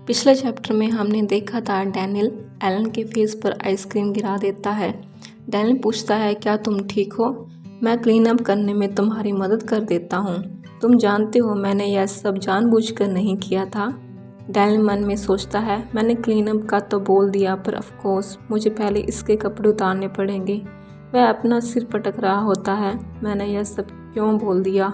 पिछले चैप्टर में हमने देखा था डैनियल एलन के फेस पर आइसक्रीम गिरा देता है। डैनियल पूछता है, क्या तुम ठीक हो? मैं क्लीन अप करने में तुम्हारी मदद कर देता हूँ। तुम जानते हो मैंने यह सब जानबूझकर नहीं किया था। डैनियल मन में सोचता है, मैंने क्लीन अप का तो बोल दिया, पर ऑफकोर्स मुझे पहले इसके कपड़े उतारने पड़ेंगे। वह अपना सिर पटक रहा होता है, मैंने यह सब क्यों बोल दिया।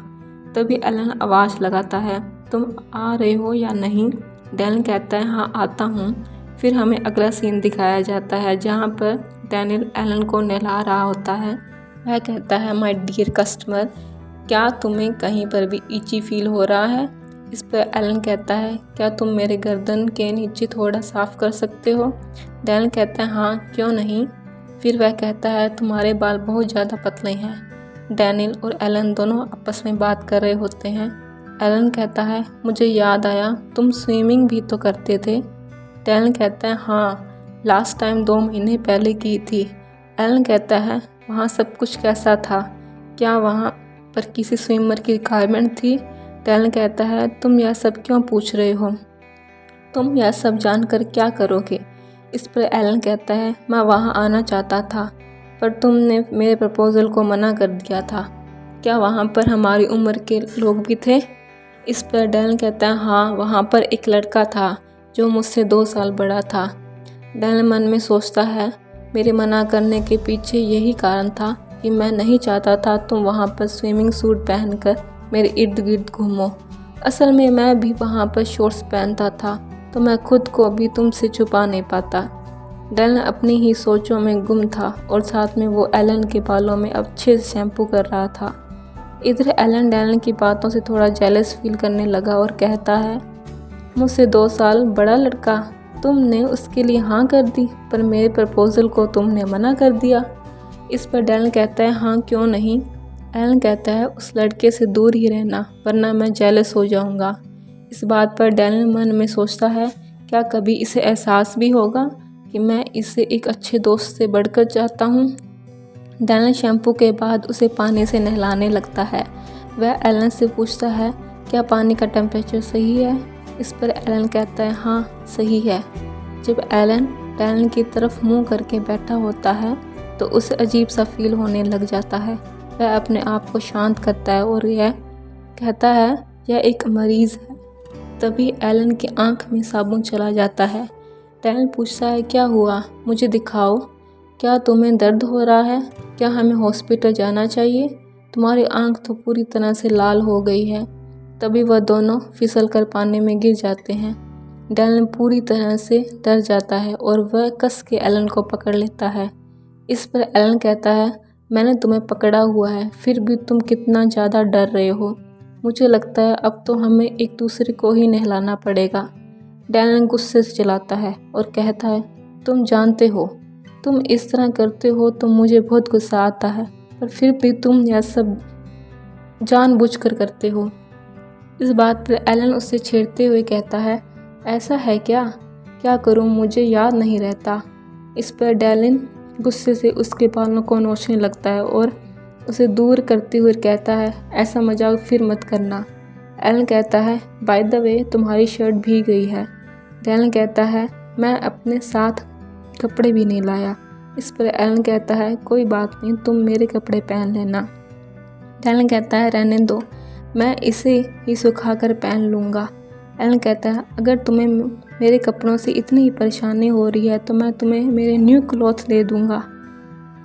तभी एलन आवाज़ लगाता है, तुम आ रहे हो या नहीं? डैनियल कहता है, हाँ आता हूँ। फिर हमें अगला सीन दिखाया जाता है जहाँ पर डैनियल एलन को नहला रहा होता है। वह कहता है, माय डियर कस्टमर, क्या तुम्हें कहीं पर भी इची फील हो रहा है? इस पर एलन कहता है, क्या तुम मेरे गर्दन के नीचे थोड़ा साफ़ कर सकते हो? डैनियल कहता है, हाँ क्यों नहीं। फिर वह कहता है, तुम्हारे बाल बहुत ज़्यादा पतले हैं। डैनियल और एलन दोनों आपस में बात कर रहे होते हैं। एलन कहता है, मुझे याद आया तुम स्विमिंग भी तो करते थे। डैनियल कहता है, हाँ लास्ट टाइम 2 महीने पहले की थी। एलन कहता है, वहाँ सब कुछ कैसा था? क्या वहाँ पर किसी स्विमर की रिक्वायरमेंट थी? डैनियल कहता है, तुम यह सब क्यों पूछ रहे हो? तुम यह सब जानकर क्या करोगे? इस पर एलन कहता है, मैं वहाँ आना चाहता था पर तुमने मेरे प्रपोज़ल को मना कर दिया था। क्या वहाँ पर हमारी उम्र के लोग भी थे? इस पर डैनियल कहता है, हाँ वहाँ पर एक लड़का था जो मुझसे 2 साल बड़ा था। डैनियल मन में सोचता है, मेरे मना करने के पीछे यही कारण था कि मैं नहीं चाहता था तुम वहाँ पर स्विमिंग सूट पहनकर मेरे इर्द गिर्द घूमो। असल में मैं भी वहाँ पर शॉर्ट्स पहनता था तो मैं खुद को भी तुमसे छुपा नहीं पाता। डैनियल अपनी ही सोचों में गुम था और साथ में वो एलन के बालों में अच्छे से शैम्पू कर रहा था। इधर एलन डैनियल की बातों से थोड़ा जेलस फील करने लगा और कहता है, मुझसे 2 साल बड़ा लड़का, तुमने उसके लिए हाँ कर दी पर मेरे प्रपोज़ल को तुमने मना कर दिया। इस पर डैनियल कहता है, हाँ क्यों नहीं। एलन कहता है, उस लड़के से दूर ही रहना वरना मैं जेलस हो जाऊँगा। इस बात पर डैनियल मन में सोचता है, क्या कभी इसे एहसास भी होगा कि मैं इसे एक अच्छे दोस्त से बढ़कर चाहता हूँ। डैनियल शैम्पू के बाद उसे पानी से नहलाने लगता है। वह एलन से पूछता है, क्या पानी का टेम्परेचर सही है? इस पर एलन कहता है, हाँ सही है। जब एलन डैनियल की तरफ मुंह करके बैठा होता है तो उसे अजीब सा फील होने लग जाता है। वह अपने आप को शांत करता है और यह कहता है, यह एक मरीज़ है। तभी एलन की आंख में साबुन चला जाता है। डैनियल पूछता है, क्या हुआ? मुझे दिखाओ। क्या तुम्हें दर्द हो रहा है? क्या हमें हॉस्पिटल जाना चाहिए? तुम्हारी आंख तो पूरी तरह से लाल हो गई है। तभी वह दोनों फिसल कर पानी में गिर जाते हैं। डैनियल पूरी तरह से डर जाता है और वह कस के एलन को पकड़ लेता है। इस पर एलन कहता है, मैंने तुम्हें पकड़ा हुआ है फिर भी तुम कितना ज़्यादा डर रहे हो। मुझे लगता है अब तो हमें एक दूसरे को ही नहलाना पड़ेगा। डैनियल गुस्से से चिल्लाता है और कहता है, तुम जानते हो तुम इस तरह करते हो तो मुझे बहुत गुस्सा आता है, पर फिर भी तुम यह सब जानबूझकर करते हो। इस बात पर एलन उससे छेड़ते हुए कहता है, ऐसा है क्या? क्या करूं, मुझे याद नहीं रहता। इस पर डैनियल गुस्से से उसके बालों को नोचने लगता है और उसे दूर करते हुए कहता है, ऐसा मजाक फिर मत करना। एलन कहता है, बाय द वे तुम्हारी शर्ट भीग गई है। डैनियल कहता है, मैं अपने साथ कपड़े भी नहीं लाया। इस पर एलन कहता है, कोई बात नहीं, तुम मेरे कपड़े पहन लेना। डैनियल कहता है, रहने दो, मैं इसे ही सुखा कर पहन लूँगा। एलन कहता है, अगर तुम्हें मेरे कपड़ों से इतनी परेशानी हो रही है तो मैं तुम्हें मेरे न्यू क्लॉथ दे दूँगा।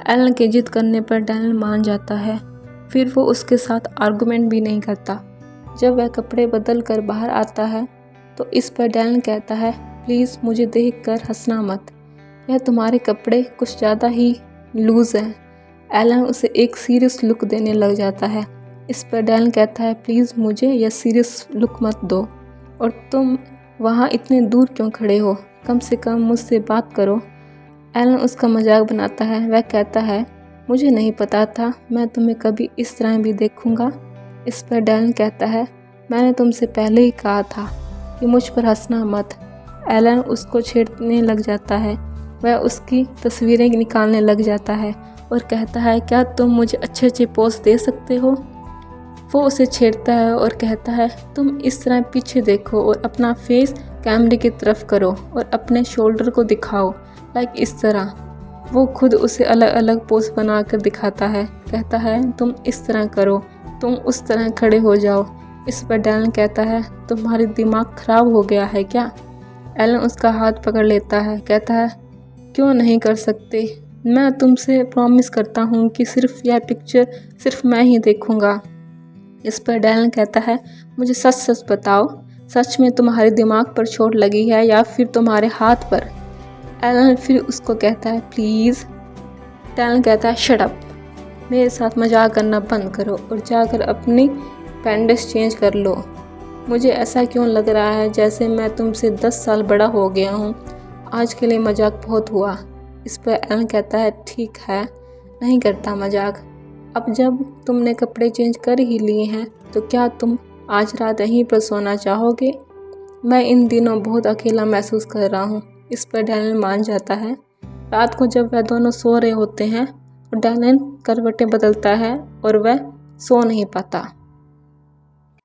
एलन की जिद करने पर डैनियल मान जाता है। फिर वो उसके साथ आर्गुमेंट भी नहीं करता। जब वह कपड़े बदल कर बाहर आता है तो इस पर डैनियल कहता है, प्लीज़ मुझे देखकर हंसना मत, यह तुम्हारे कपड़े कुछ ज़्यादा ही लूज़ हैं। एलन उसे एक सीरियस लुक देने लग जाता है। इस पर डैनियल कहता है, प्लीज़ मुझे यह सीरियस लुक मत दो, और तुम वहाँ इतने दूर क्यों खड़े हो? कम से कम मुझसे बात करो। एलन उसका मजाक बनाता है। वह कहता है, मुझे नहीं पता था मैं तुम्हें कभी इस तरह भी देखूंगा। इस पर डैनियल कहता है, मैंने तुमसे पहले ही कहा था कि मुझ पर हंसना मत। एलन उसको छेड़ने लग जाता है। वह उसकी तस्वीरें निकालने लग जाता है और कहता है, क्या तुम मुझे अच्छे अच्छे पोज दे सकते हो? वो उसे छेड़ता है और कहता है तुम इस तरह पीछे देखो और अपना फेस कैमरे की तरफ करो और अपने शोल्डर को दिखाओ, लाइक इस तरह। वो खुद उसे अलग अलग पोज बना कर दिखाता है, कहता है तुम इस तरह करो, तुम उस तरह खड़े हो जाओ। इस पर डैलन कहता है तुम्हारी दिमाग खराब हो गया है क्या? एलन उसका हाथ पकड़ लेता है, कहता है क्यों नहीं कर सकते, मैं तुमसे प्रॉमिस करता हूँ कि सिर्फ यह पिक्चर सिर्फ मैं ही देखूँगा। इस पर डैलन कहता है मुझे सच सच बताओ, सच में तुम्हारे दिमाग पर चोट लगी है या फिर तुम्हारे हाथ पर? एलन फिर उसको कहता है प्लीज़। डैलन कहता है शट अप, मेरे साथ मजाक करना बंद करो और जाकर अपनी बैंडेज चेंज कर लो। मुझे ऐसा क्यों लग रहा है जैसे मैं तुमसे 10 साल बड़ा हो गया हूँ। आज के लिए मजाक बहुत हुआ। इस पर एलन कहता है ठीक है, नहीं करता मजाक। अब जब तुमने कपड़े चेंज कर ही लिए हैं तो क्या तुम आज रात यहीं पर सोना चाहोगे? मैं इन दिनों बहुत अकेला महसूस कर रहा हूँ। इस पर डैलन मान जाता है। रात को जब वह दोनों सो रहे होते हैं तो डैलन करवटें बदलता है और वह सो नहीं पाता।